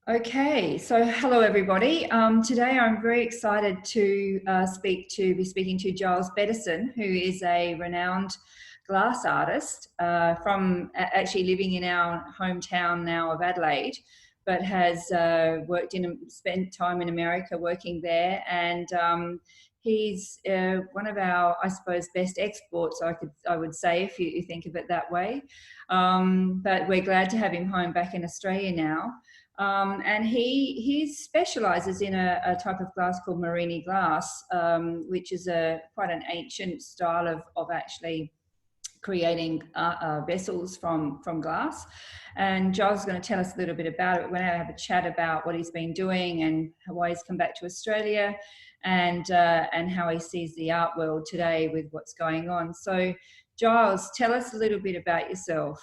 Okay, so hello everybody. Today I'm very excited to be speaking to Giles Bettison, who is a renowned glass artist from actually living in our hometown now of Adelaide, but has spent time in America working there, and he's one of our, I suppose, best exports. I would say, if you think of it that way. But we're glad to have him home back in Australia now. And he specialises in a type of glass called Marini glass, which is quite an ancient style of actually creating vessels from glass. And Giles is going to tell us a little bit about it. We're going to have a chat about what he's been doing and why he's come back to Australia, and how he sees the art world today with what's going on. So, Giles, tell us a little bit about yourself.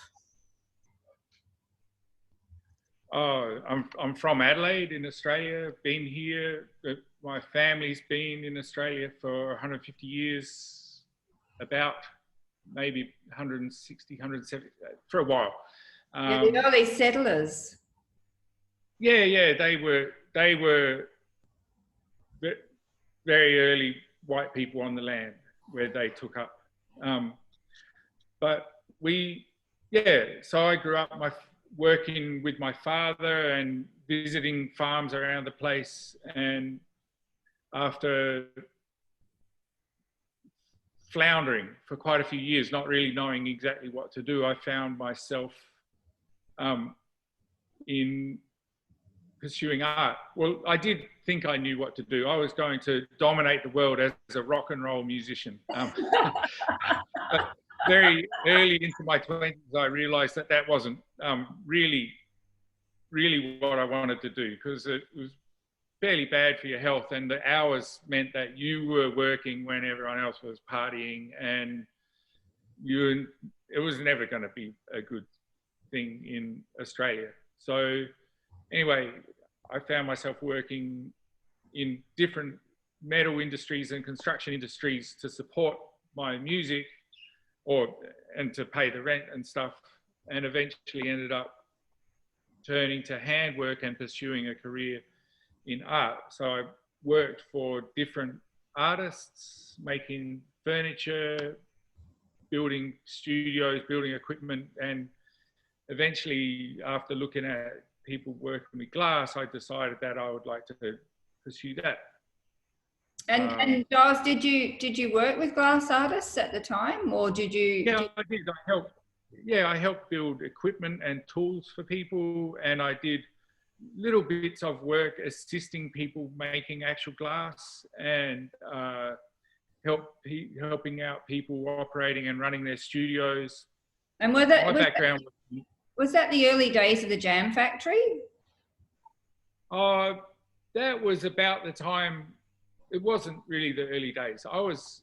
Oh, I'm from Adelaide in Australia. Been here. My family's been in Australia for 150 years, about maybe 160, 170 for a while. The early settlers. Yeah, they were very early white people on the land where they took up. But so I grew up working with my father and visiting farms around the place, and after floundering for quite a few years, not really knowing exactly what to do, I found myself in pursuing art. Well, I did think I knew what to do. I was going to dominate the world as a rock and roll musician. But very early into my 20s, I realized that wasn't really what I wanted to do, because it was fairly bad for your health, and the hours meant that you were working when everyone else was partying, and it was never going to be a good thing in Australia. So anyway, I found myself working in different metal industries and construction industries to support my music, and to pay the rent and stuff, and eventually ended up turning to handwork and pursuing a career in art. So I worked for different artists, making furniture, building studios, building equipment, and eventually, after looking at people working with glass, I decided that I would like to pursue that. And Giles, did you work with glass artists at the time, or did you? Yeah, I did. I helped build equipment and tools for people, and I did little bits of work assisting people making actual glass, and helping out people operating and running their studios. And was that the early days of the Jam Factory? That was about the time. It wasn't really the early days. I was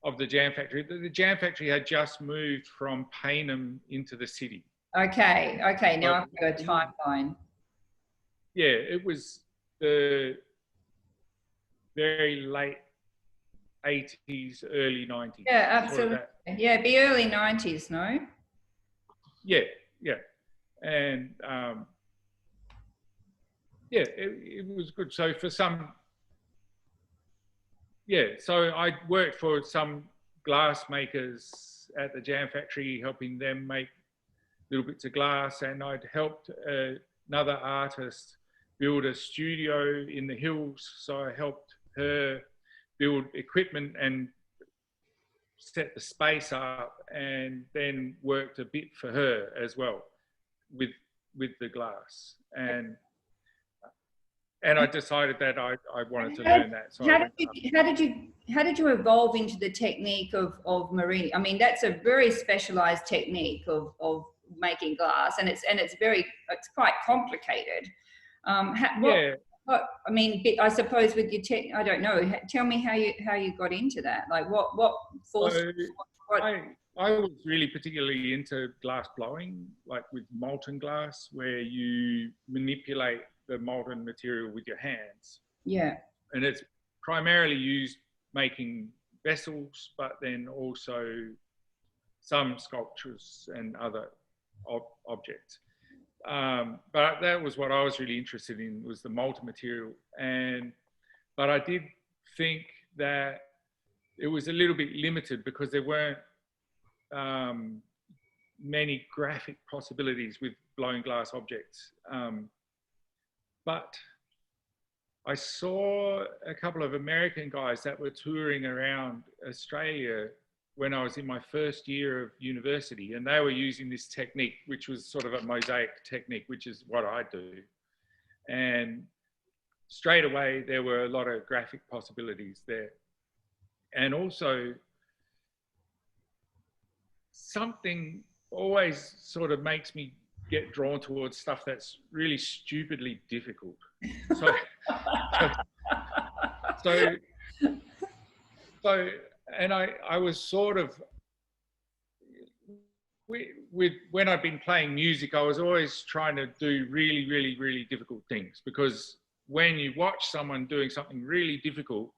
of the Jam Factory. The Jam Factory had just moved from Payneham into the city. Okay. Now I've got a timeline. Yeah, it was the very late 80s, early 90s. Yeah, absolutely. Yeah, it'd be early 90s, no? Yeah. And it was good. So so I worked for some glass makers at the Jam Factory, helping them make little bits of glass, and I'd helped another artist build a studio in the hills. So I helped her build equipment and set the space up, and then worked a bit for her as well with the glass. And I decided that I wanted to learn that. So how did you evolve into the technique of Marini? I mean, that's a very specialized technique of making glass, and it's quite complicated. I mean, I suppose with your tech, I don't know. Tell me how you got into that. Like what forced? I was really particularly into glass blowing, like with molten glass, where you manipulate the molten material with your hands. Yeah. And it's primarily used making vessels, but then also some sculptures and other objects. but that was what I was really interested in, was the multi-material. But I did think that it was a little bit limited because there weren't many graphic possibilities with blown glass objects. But I saw a couple of American guys that were touring around Australia when I was in my first year of university, and they were using this technique, which was sort of a mosaic technique, which is what I do. And straight away, there were a lot of graphic possibilities there. And also, something always sort of makes me get drawn towards stuff that's really stupidly difficult. So and I was sort of, when I've been playing music, I was always trying to do really, really, really difficult things, because when you watch someone doing something really difficult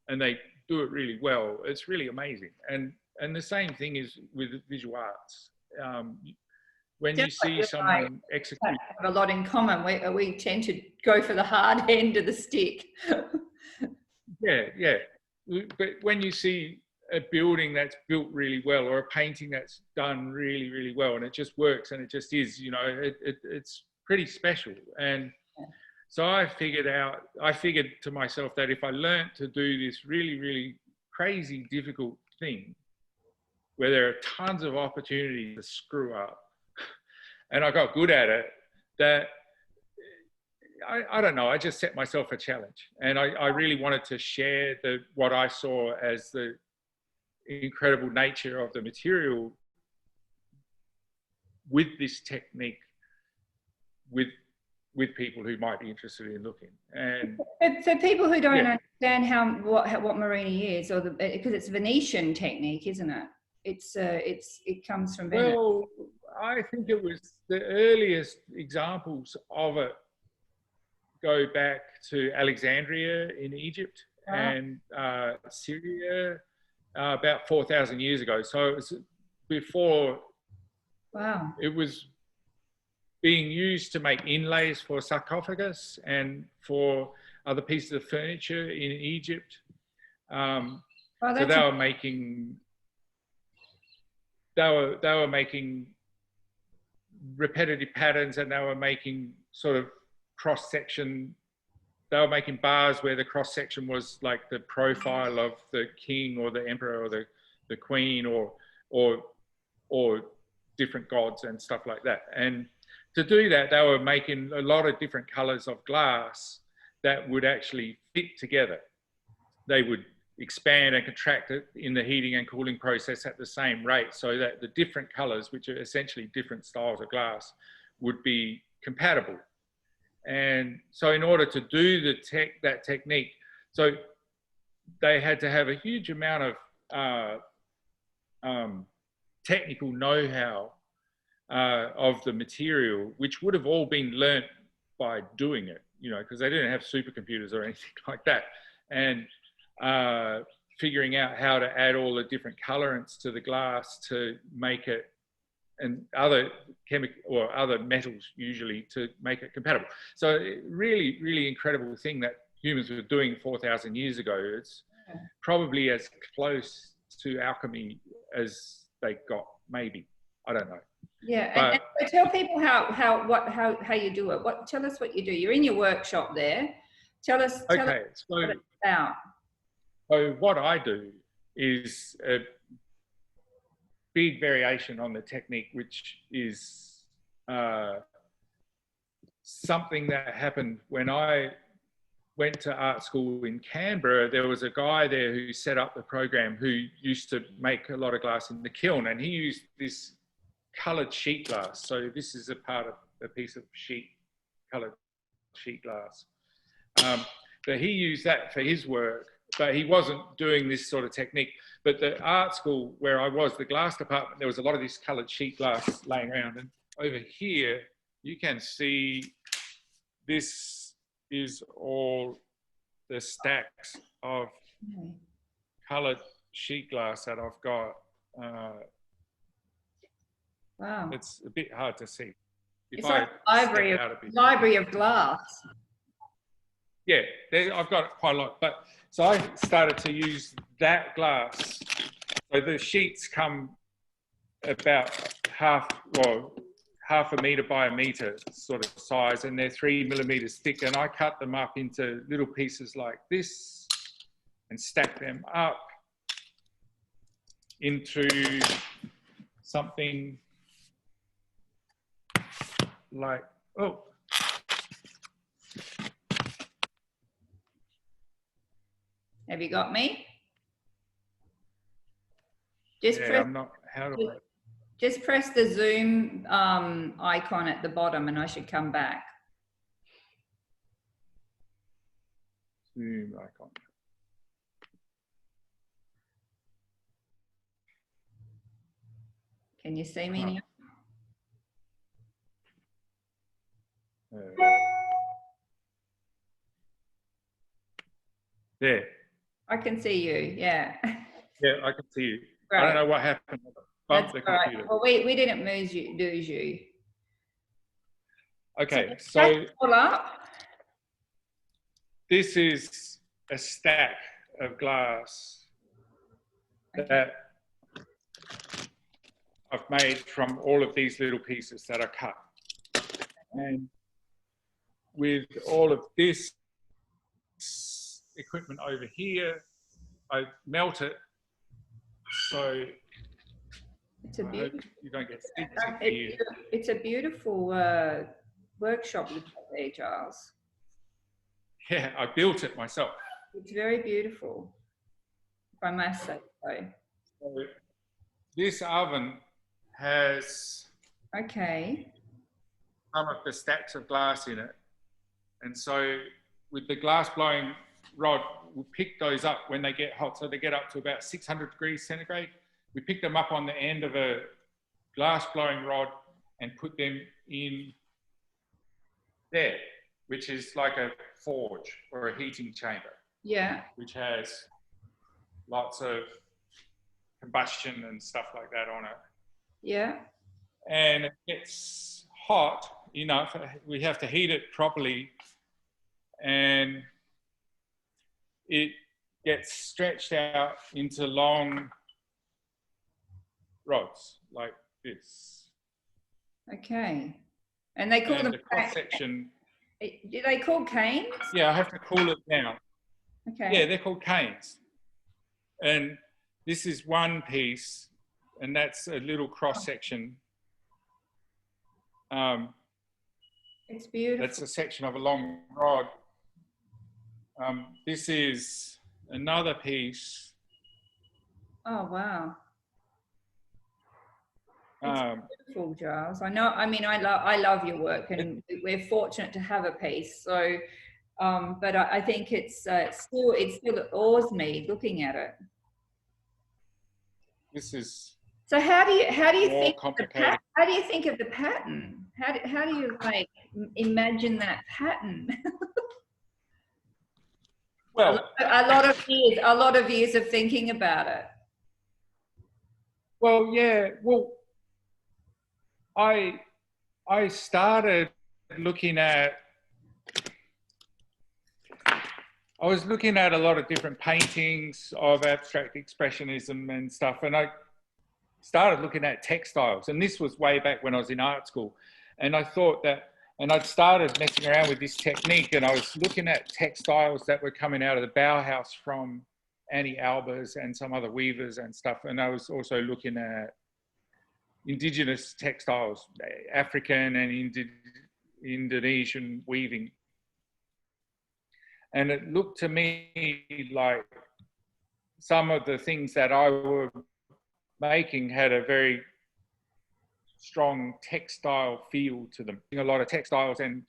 and they do it really well, it's really amazing. And the same thing is with visual arts. When you see someone execute, have a lot in common. We tend to go for the hard end of the stick. Yeah. But when you see a building that's built really well, or a painting that's done really, really well, and it just works and it just is, it's pretty special. And so I figured to myself that if I learned to do this really, really crazy, difficult thing, where there are tons of opportunities to screw up, and I got good at it, that I don't know, I just set myself a challenge. And I really wanted to share what I saw as the incredible nature of the material with this technique, with people who might be interested in looking. And for people who don't understand what Marini is, because it's Venetian technique, isn't it? It comes from Venice. Well, I think it was the earliest examples of it go back to Alexandria in Egypt and Syria about 4,000 years ago. So it was before. Wow. It was being used to make inlays for sarcophagus and for other pieces of furniture in Egypt. So they were making repetitive patterns, and they were making sort of cross section. They were making bars where the cross section was like the profile of the king or the emperor or the queen or different gods and stuff like that. And to do that, they were making a lot of different colors of glass that would actually fit together. They would expand and contract it in the heating and cooling process at the same rate, so that the different colors, which are essentially different styles of glass, would be compatible. And so in order to do that technique, so they had to have a huge amount of technical know-how of the material, which would have all been learnt by doing it, because they didn't have supercomputers or anything like that. And figuring out how to add all the different colorants to the glass to make it, and other chemical or other metals usually, to make it compatible. So really, really incredible thing that humans were doing 4,000 years ago. It's probably as close to alchemy as they got, maybe. I don't know. Yeah, and so tell people how you do it. Tell us what you do. You're in your workshop there. Tell us what it's about. So what I do is a big variation on the technique, which is something that happened when I went to art school in Canberra. There was a guy there who set up the program who used to make a lot of glass in the kiln, and he used this coloured sheet glass. So this is a piece of coloured sheet glass. But he used that for his work, but he wasn't doing this sort of technique. But the art school where I was, the glass department, there was a lot of this coloured sheet glass laying around. And over here, you can see this is all the stacks of coloured sheet glass that I've got. Wow. It's a bit hard to see. if It's I like a step out a bit. library of glass. Yeah, I've got quite a lot. But so I started to use that glass. So the sheets come about half a metre by a metre sort of size, and they're 3 millimetres thick. And I cut them up into little pieces like this and stack them up into something like, oh. Have you got me? Just Yeah, press, I'm not, how do I? just press the Zoom icon at the bottom and I should come back. Zoom icon. Can you see me now? There. I can see you, yeah. Yeah, I can see you. Right. I don't know what happened. That's the all computer. right. Well, we didn't lose you. Okay, so all up. This is a stack of glass that I've made from all of these little pieces that are cut. And with all of this equipment over here, I melt it so it's a I hope you don't get sticks here. It's a beautiful workshop you've got there, Giles. Yeah, I built it myself. It's very beautiful, if I must say so. So this oven has some of the stacks of glass in it. And so with the glass blowing rod, we'll pick those up when they get hot. So they get up to about 600 degrees centigrade. We pick them up on the end of a glass blowing rod and put them in there, which is like a forge or a heating chamber. Yeah. Which has lots of combustion and stuff like that on it. Yeah. And it gets hot enough, we have to heat it properly, and it gets stretched out into long rods like this. Okay. And they call them the cross section. Do they call canes? Yeah, I have to cool it down. Okay. Yeah, they're called canes. And this is one piece, and that's a little cross section. It's beautiful. That's a section of a long rod. This is another piece. Oh, wow. It's beautiful, Giles. I know. I mean, I love your work, and we're fortunate to have a piece. So, but I think it still awes me looking at it. This is. So how do you think complicated. how do you think of the pattern? How do you like imagine that pattern? Well, a lot of years of thinking about it. Well, yeah. Well, I started looking at. I was looking at a lot of different paintings of abstract expressionism and stuff, and I started looking at textiles. And this was way back when I was in art school, and I thought that. And I'd started messing around with this technique, and I was looking at textiles that were coming out of the Bauhaus from Annie Albers and some other weavers and stuff. And I was also looking at indigenous textiles, African and Indonesian weaving. And it looked to me like some of the things that I were making had a very strong textile feel to them. A lot of textiles, and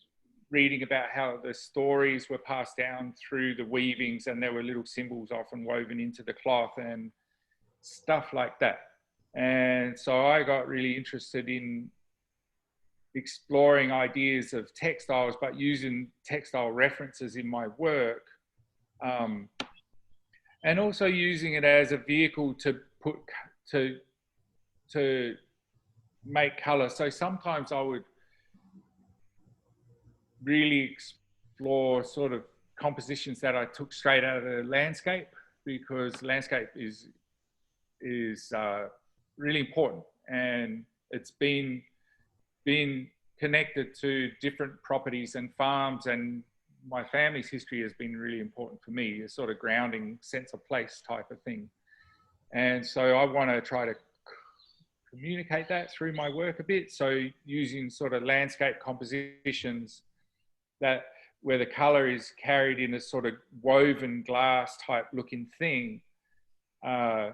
reading about how the stories were passed down through the weavings, and there were little symbols often woven into the cloth and stuff like that. And so I got really interested in exploring ideas of textiles, but using textile references in my work, and also using it as a vehicle to make color. So sometimes I would really explore sort of compositions that I took straight out of the landscape, because landscape is really important, and it's been connected to different properties and farms, and my family's history has been really important for me, a sort of grounding sense of place type of thing. And so I want to try to communicate that through my work a bit. So using sort of landscape compositions that where the color is carried in a sort of woven glass type looking thing. Do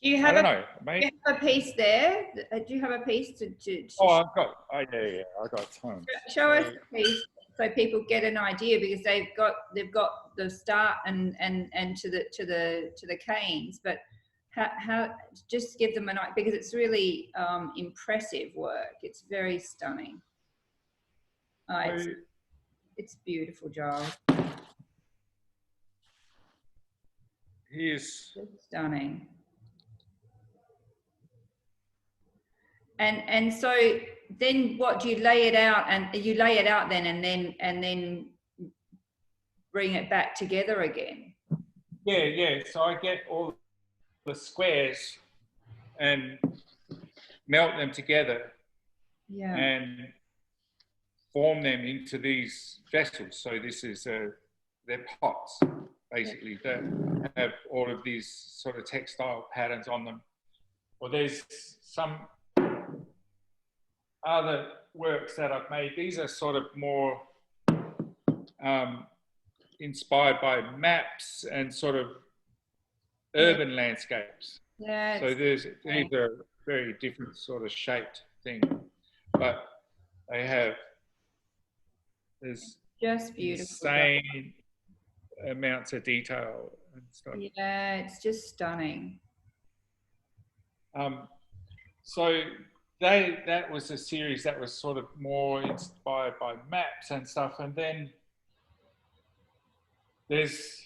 you have I don't know. Maybe. Do you have a piece there? Do you have a piece to Oh, I've got. Oh, yeah, I got tons. show us a piece so people get an idea, because they've got the start and to the canes, but how just give them an idea, because it's really impressive work. It's very stunning. It's beautiful, Giles. Here's stunning. And so then what do you lay it out, and you lay it out then and then bring it back together again? Yeah. So I get all the squares and melt them together, and form them into these vessels. So this is they're pots basically that have all of these sort of textile patterns on them. Well, there's some other works that I've made. These are sort of more inspired by maps and sort of urban landscapes. Yeah. So these are very different sort of shaped thing, but they have just beautiful. Insane amounts of detail and stuff. Yeah, it's just stunning. So that was a series that was sort of more inspired by maps and stuff, and then there's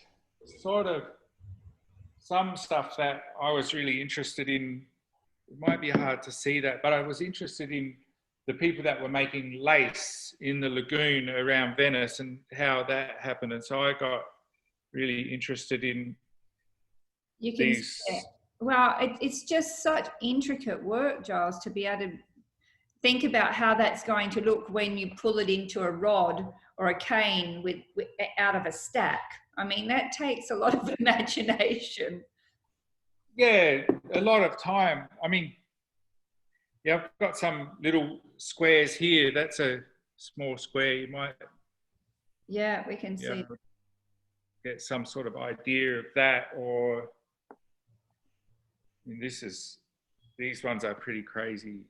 sort of some stuff that I was really interested in. It might be hard to see that, but I was interested in the people that were making lace in the lagoon around Venice and how that happened. And so I got really interested in these. Well, it's just such intricate work, Giles, to be able to think about how that's going to look when you pull it into a rod or a cane with out of a stack. I mean, that takes a lot of imagination. Yeah, a lot of time. I mean, yeah, I've got some little squares here. That's a small square. You might. Yeah, we can see. Get some sort of idea of that, or I mean, these ones are pretty crazy.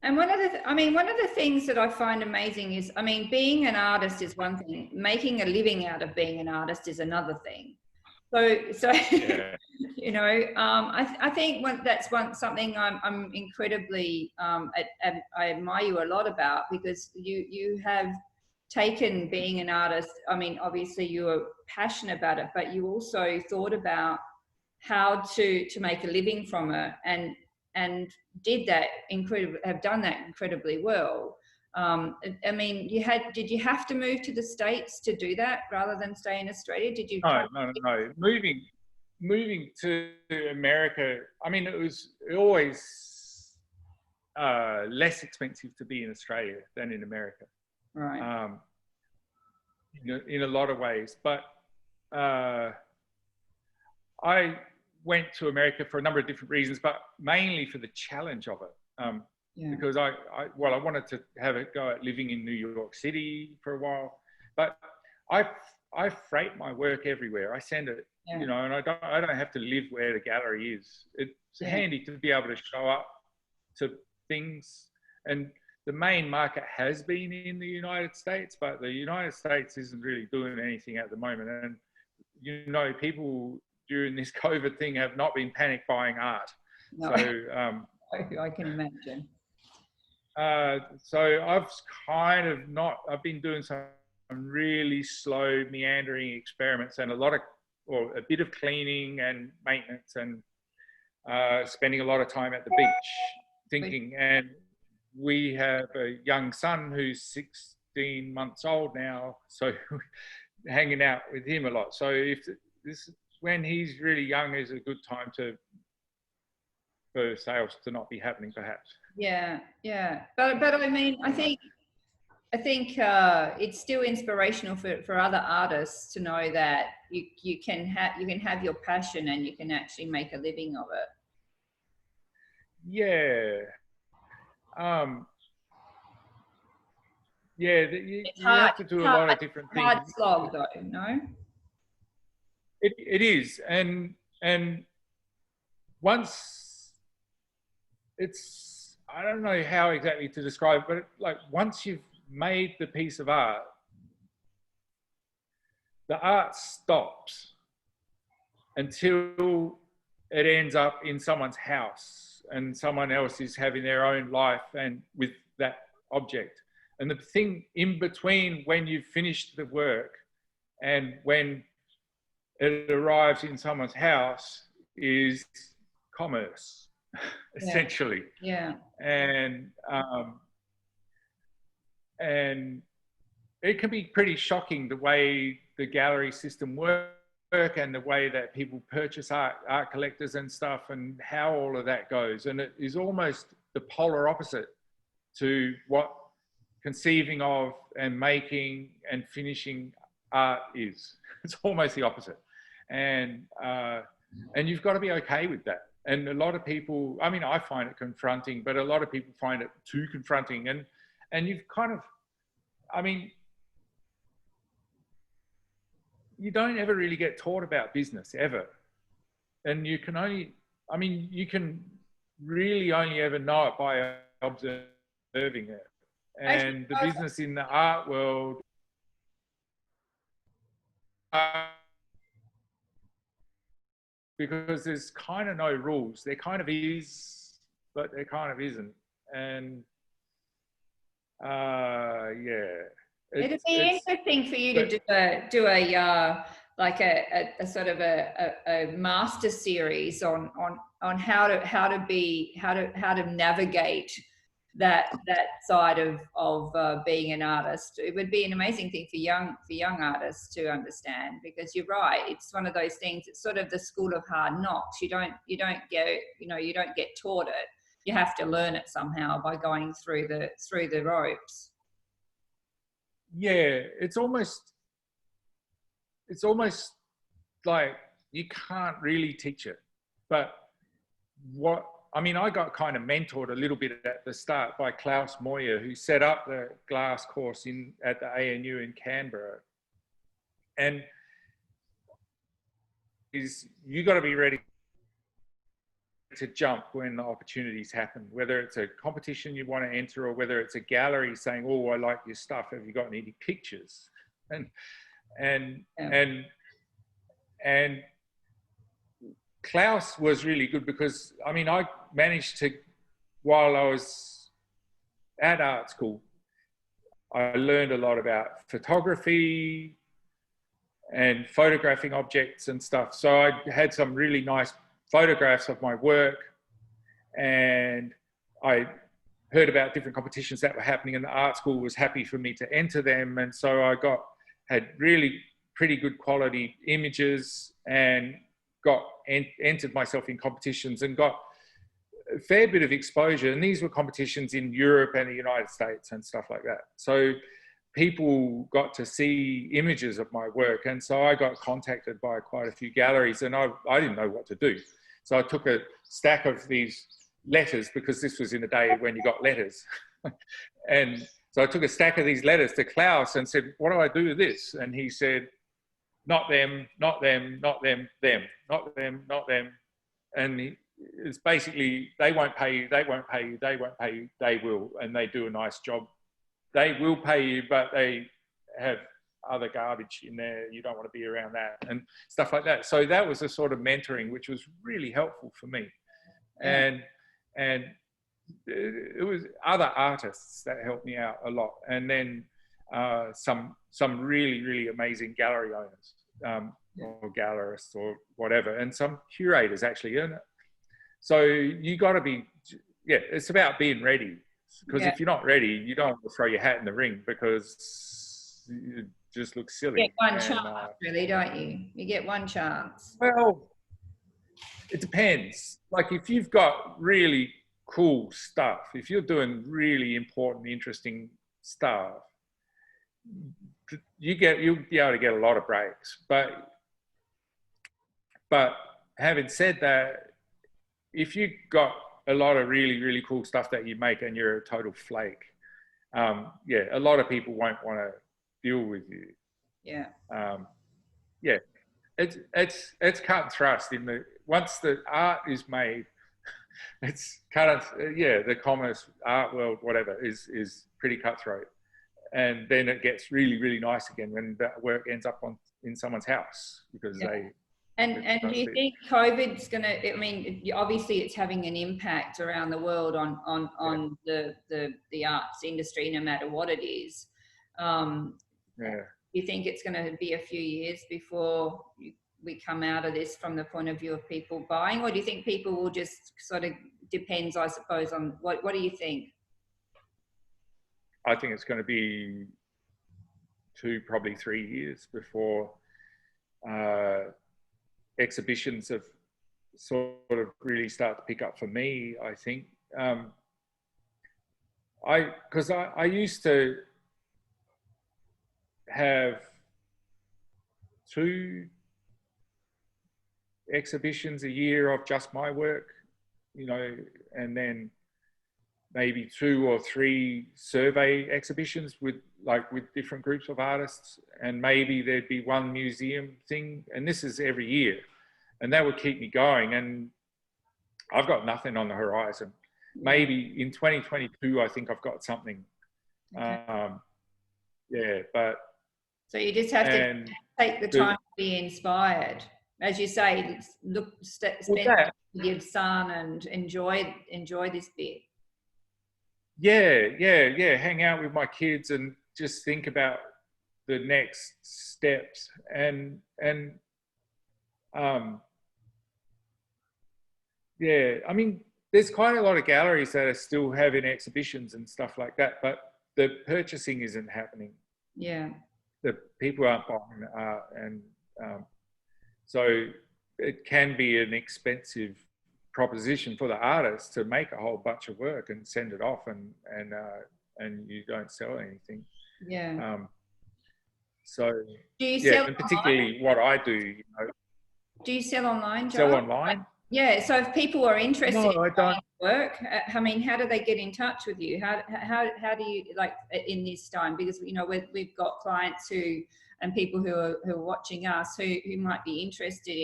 And one of the things that I find amazing is, I mean, being an artist is one thing. Making a living out of being an artist is another thing. So yeah. You know, I think that's something I'm incredibly I admire you a lot about, because you have taken being an artist. I mean, obviously you are passionate about it, but you also thought about how to make a living from it, and did that have done that incredibly well. I mean, did you have to move to the States to do that rather than stay in Australia? Did you? No. Moving to America, I mean, it was always less expensive to be in Australia than in America. Right. In a lot of ways, but I went to America for a number of different reasons, but mainly for the challenge of it. Because I wanted to have a go at living in New York City for a while, but I freight my work everywhere. I send it, you know, and I don't have to live where the gallery is. It's handy to be able to show up to things, and the main market has been in the United States, but the United States isn't really doing anything at the moment. And, you know, people during this COVID thing have not been panic buying art. No. So I can imagine. So I've been doing some really slow meandering experiments, and a bit of cleaning and maintenance, and spending a lot of time at the beach thinking. And we have a young son who's 15 months old now, so hanging out with him a lot. So if this, when he's really young, is a good time for sales to not be happening, perhaps. Yeah, yeah. But I mean, I think it's still inspirational for other artists to know that you can have your passion and you can actually make a living of it. Yeah. Yeah, It's you hard, have to do a lot of different things. hard slog though, no? It is, and once it's, I don't know how exactly to describe it, but like once you've made the piece of art, the art stops until it ends up in someone's house and someone else is having their own life and with that object. And the thing in between when you've finished the work and when it arrives in someone's house is commerce, essentially. Yeah. And it can be pretty shocking the way the gallery system works and the way that people purchase art collectors and stuff, and how all of that goes. And it is almost the polar opposite to what conceiving of and making and finishing art is. It's almost the opposite. And you've got to be okay with that. And a lot of people, I mean, I find it confronting, but a lot of people find it too confronting. And you've kind of, I mean, you don't ever really get taught about business ever. And you can only, I mean, you can really only ever know it by observing it. And the business in the art world, because there's kind of no rules. There kind of is, but there kind of isn't. And yeah. It'd be interesting for you to do a like a sort of a master series on how to navigate that side of being an artist. It would be an amazing thing for young artists to understand, because you're right, it's one of those things, it's sort of the school of hard knocks. You don't get taught it. You have to learn it somehow by going through the ropes. Yeah, it's almost like you can't really teach it. But I mean, I got kind of mentored a little bit at the start by Klaus Moyer, who set up the glass course at the ANU in Canberra. And you got to be ready to jump when the opportunities happen, whether it's a competition you want to enter or whether it's a gallery saying, "Oh, I like your stuff. Have you got any pictures?" And Klaus was really good, because I mean, I managed to, while I was at art school, I learned a lot about photography and photographing objects and stuff. So I had some really nice photographs of my work, and I heard about different competitions that were happening, and the art school was happy for me to enter them. And so I had really pretty good quality images and entered myself in competitions and got a fair bit of exposure. And these were competitions in Europe and the United States and stuff like that. So people got to see images of my work. And so I got contacted by quite a few galleries, and I didn't know what to do. So I took a stack of these letters, because this was in the day when you got letters. And so I took a stack of these letters to Klaus and said, "What do I do with this?" And he said, "Not them, not them, not them, them, not them, not them." And it's basically, they won't pay you, they won't pay you, they won't pay you, they will, and they do a nice job. They will pay you, but they have other garbage in there. You don't want to be around that and stuff like that. So that was a sort of mentoring, which was really helpful for me. Yeah. And it was other artists that helped me out a lot. And then some really, really amazing gallery owners, or gallerists or whatever, and some curators actually. So you got to be, it's about being ready. Because if you're not ready, you don't want to throw your hat in the ring because it just looks silly. You get one chance, really, don't you? You get one chance. Well, it depends. Like if you've got really cool stuff, if you're doing really important, interesting stuff, you'll be able to get a lot of breaks. But having said that, if you've got a lot of really, really cool stuff that you make and you're a total flake, yeah, a lot of people won't want to deal with you. Yeah. Yeah. It's cut and thrust once the art is made, it's the commerce art world, whatever, is pretty cutthroat. And then it gets really, really nice again when that work ends up in someone's house because they. And do you think COVID's going to, I mean, obviously it's having an impact around the world on the arts industry, no matter what it is. Do you think it's going to be a few years before we come out of this from the point of view of people buying, or do you think people will just sort of, depends, I suppose, on what do you think? I think it's going to be 2, probably 3 years before exhibitions have sort of really start to pick up for me, I think. Because I used to have 2 exhibitions a year of just my work, you know, and then maybe 2 or 3 survey exhibitions with different groups of artists, and maybe there'd be 1 museum thing, and this is every year, and that would keep me going. And I've got nothing on the horizon. Maybe in 2022 I think I've got something. Okay. But so you just have to take the time to be inspired, as you say. Spend time with your son and enjoy this bit. Yeah. Hang out with my kids and just think about the next steps. And I mean, there's quite a lot of galleries that are still having exhibitions and stuff like that, but the purchasing isn't happening. Yeah. The people aren't buying art, and so it can be an expensive proposition for the artist to make a whole bunch of work and send it off, and you don't sell anything. Yeah. So do you sell and particularly online? What I do, you know. Do you sell online, Giles? Sell online? Yeah. So if people are interested I don't. in work, I mean, how do they get in touch with you? How do you, like, in this time? Because, you know, we've got clients and people who are watching us who might be interested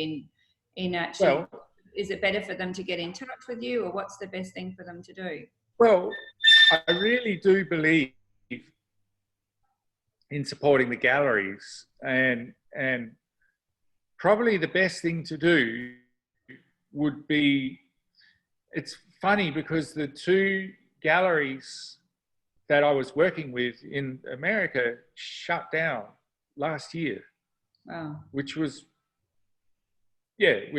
in actually. Well, is it better for them to get in touch with you, or what's the best thing for them to do? Well, I really do believe in supporting the galleries, and probably the best thing to do would be, it's funny because the 2 galleries that I was working with in America shut down last year. Wow. Which was really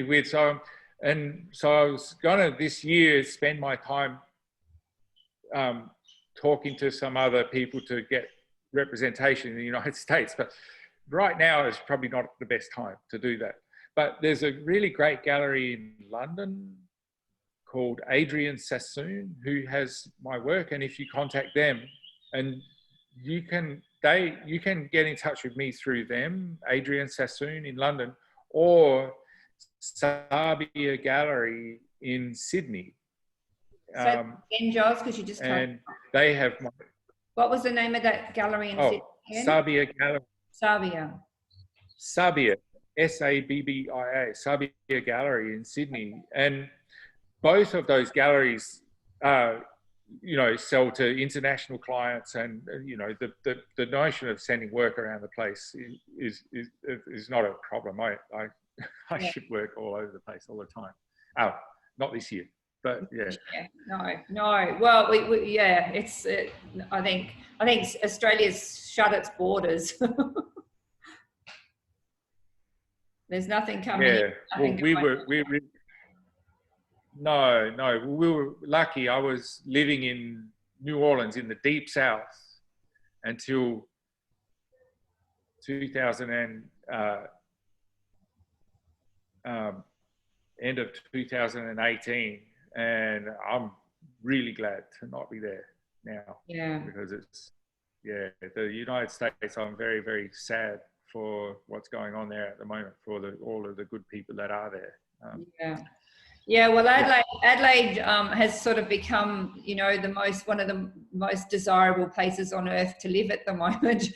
weird. So I was gonna this year spend my time talking to some other people to get representation in the United States, but right now is probably not the best time to do that. But there's a really great gallery in London called Adrian Sassoon who has my work, and if you contact them, and you can get in touch with me through them, Adrian Sassoon in London, or Sabia Gallery in Sydney. So again, Giles, because you just and they have my. What was the name of that gallery in Sydney? Sabia Gallery. Sabia. Sabia, Sabbia, Sabia Gallery in Sydney, and both of those galleries, you know, sell to international clients, and you know, the notion of sending work around the place is not a problem. I ship work all over the place all the time. Oh, not this year, but yeah. No. Well, it's. I think Australia's shut its borders. There's nothing coming. Yeah. Well, No, no. We were lucky. I was living in New Orleans in the deep South until 2000 and end of 2018, and I'm really glad to not be there now. Yeah. Because it's, yeah, the United States. I'm very, very sad for what's going on there at the moment, for all of the good people that are there. Yeah. Yeah, well, Adelaide has sort of become, you know, one of the most desirable places on earth to live at the moment.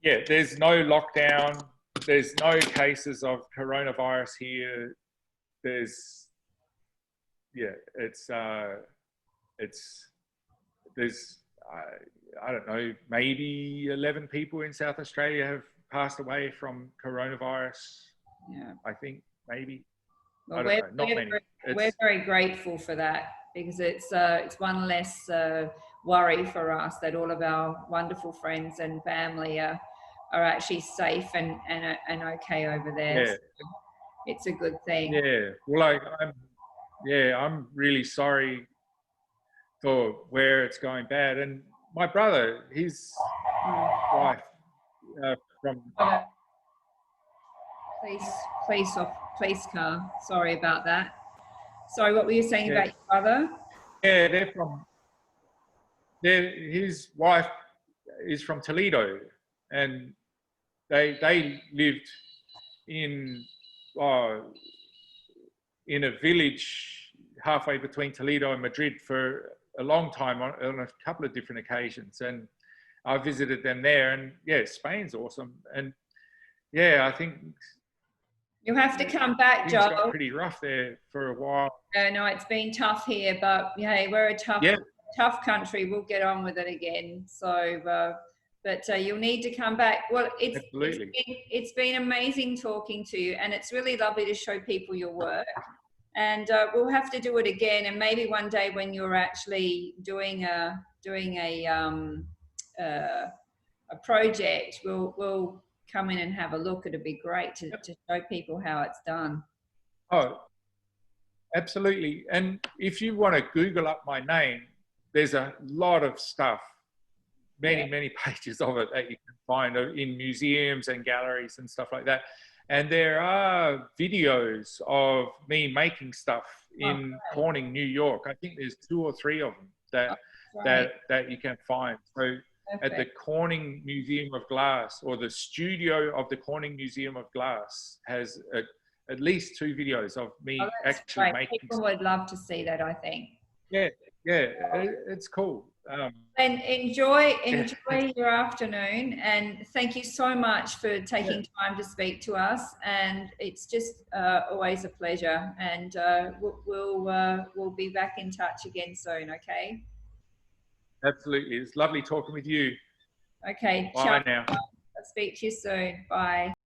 Yeah, there's no lockdown. There's no cases of coronavirus here. There's I don't know, maybe 11 people in South Australia have passed away from coronavirus. Yeah. I think maybe. Well, I don't know, not many. We're very grateful for that, because it's one less worry for us that all of our wonderful friends and family are actually safe and okay over there. Yeah. So it's a good thing. Yeah. Well, I'm really sorry for where it's going bad. And my brother, his wife from. Police car. Sorry about that. Sorry, what were you saying about your brother? Yeah, his wife is from Toledo, and they lived in a village halfway between Toledo and Madrid for a long time on a couple of different occasions, and I visited them there. And yeah, Spain's awesome, and yeah, I think you have to come back, Giles. Things got pretty rough there for a while. No, it's been tough here, but hey, we're a tough country. We'll get on with it again. So, but you'll need to come back. Well, it's been amazing talking to you, and it's really lovely to show people your work. And we'll have to do it again, and maybe one day when you're actually doing a project, we'll come in and have a look. It'd be great to show people how it's done. Oh, absolutely. And if you want to Google up my name, there's a lot of stuff, many pages of it that you can find in museums and galleries and stuff like that. And there are videos of me making stuff in Corning, New York. I think there's 2 or 3 of them that you can find. So at the Corning Museum of Glass, or the studio of the Corning Museum of Glass, has at least 2 videos of me actually making. People would love to see that, I think. Yeah, it's cool. And enjoy your afternoon, and thank you so much for taking time to speak to us. And it's just always a pleasure. And we'll be back in touch again soon. Okay. Absolutely, it's lovely talking with you. Okay. Bye now. I'll speak to you soon. Bye.